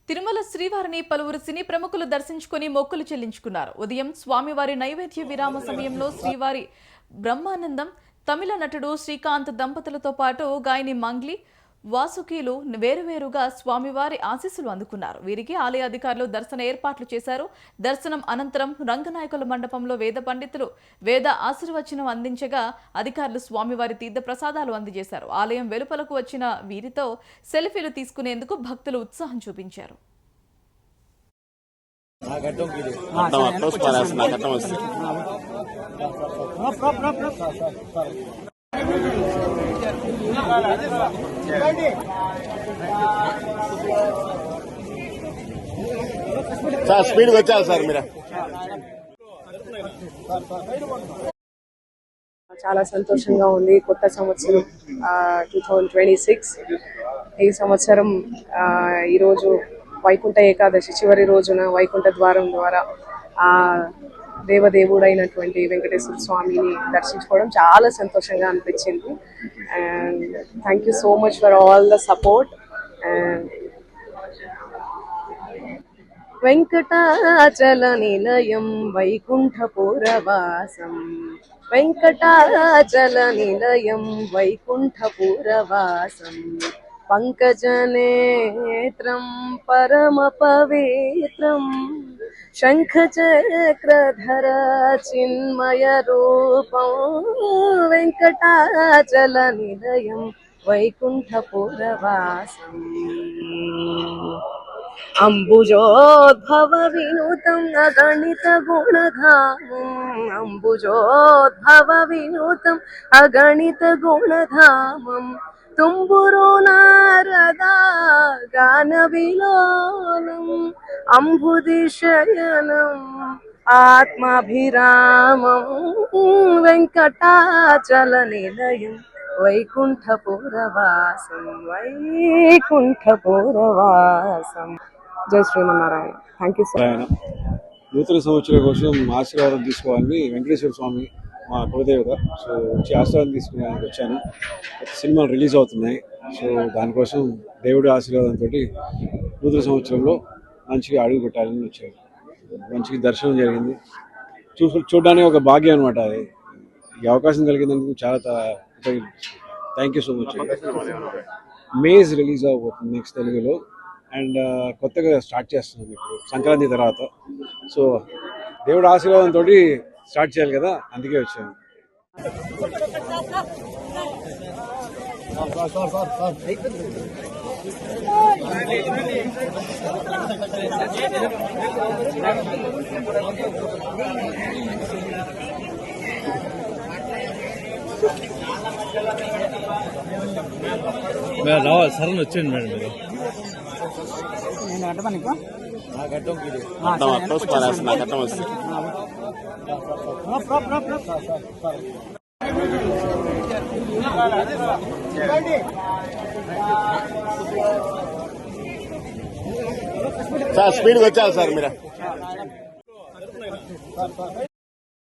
తిరుమల శ్రీవారిని పలువురు సినీ ప్రముఖులు దర్శించుకుని మొక్కులు చెల్లించుకున్నారు. ఉదయం స్వామివారి నైవేద్య విరామ సమయంలో శ్రీవారి బ్రహ్మానందం, తమిళ నటుడు శ్రీకాంత్ దంపతులతో పాటు గాయని మంగ్లీ, వాసుకీలు వేరువేరుగా స్వామివారి ఆశీస్సులు అందుకున్నారు. వీరికి ఆలయ అధికారులు దర్శన ఏర్పాట్లు చేశారు. దర్శనం అనంతరం రంగనాయకుల మండపంలో వేద పండితులు వేద ఆశీర్వచనం అందించగా అధికారులు స్వామివారి తీర్థ ప్రసాదాలు అందజేశారు. ఆలయం వెలుపలకు వచ్చిన వీరితో సెల్ఫీలు తీసుకునేందుకు భక్తులు ఉత్సాహం చూపించారు. సార్ స్పీడ్ వచ్చారు సార్ మీరు. చాలా సంతోషంగా ఉంది. కొత్త సంవత్సరం 2026 ఈ సంవత్సరం ఈరోజు వైకుంఠ ఏకాదశి చివరి రోజున వైకుంఠ ద్వారం ద్వారా ఆ దేవదేవుడైనటువంటి వెంకటేశ్వర స్వామిని దర్శించుకోవడం చాలా సంతోషంగా అనిపించింది. And thank you so much for all the support. Venkatachala నిలయం వైకుంఠపురవాసం, వెంకటాచల నిలయం వైకుంఠపురవాసం, పంకజనేత్రం పరమ పవిత్రం, శంఖచక్రధర చిన్మయ రూపం, వెంకటాచల నిలయం వైకుంఠపురవాసం. అంబుజోద్భవ వినూతం అగణిత గుణధామం, అంబుజోద్భవ వినూతం అగణిత గుణధామం, తుంబురు నారదా గాన విలోలం, అంబుదిశయనం ఆత్మాభిరామం, వెంకటాచల నిలయం వైకుంఠపురవాసం, వైకుంఠపురవాసం. జై Srimannarayana. Thank you so much. నూతన సంవత్సరం కోసం ఆశీర్వాదం తీసుకోవాలని వెంకటేశ్వర స్వామి మా కులదేవత, సో వచ్చి ఆశీర్వాదం తీసుకునేందుకు వచ్చాను. సినిమాలు రిలీజ్ అవుతున్నాయి, సో దానికోసం దేవుడి ఆశీర్వాదంతో నూతన సంవత్సరంలో మంచిగా అడుగు పెట్టాలని వచ్చాను. మంచిగా దర్శనం జరిగింది. చూడడానికి ఒక భాగ్యం అనమాట. ఈ అవకాశం కలిగినందుకు చాలా thank you so much. Maze release అవబోతుంది నెక్స్ట్ తెలుగులో, అండ్ కొత్తగా స్టార్ట్ చేస్తున్నాం ఇప్పుడు సంక్రాంతి తర్వాత. సో దేవుడు ఆశీర్వాదంతో స్టార్ట్ చేయాలి కదా, అందుకే వచ్చాను. రావాలి సార్ అని వచ్చాను మేడం. మీరు సార్ స్పీడ్ వచ్చారు సార్ మీరు.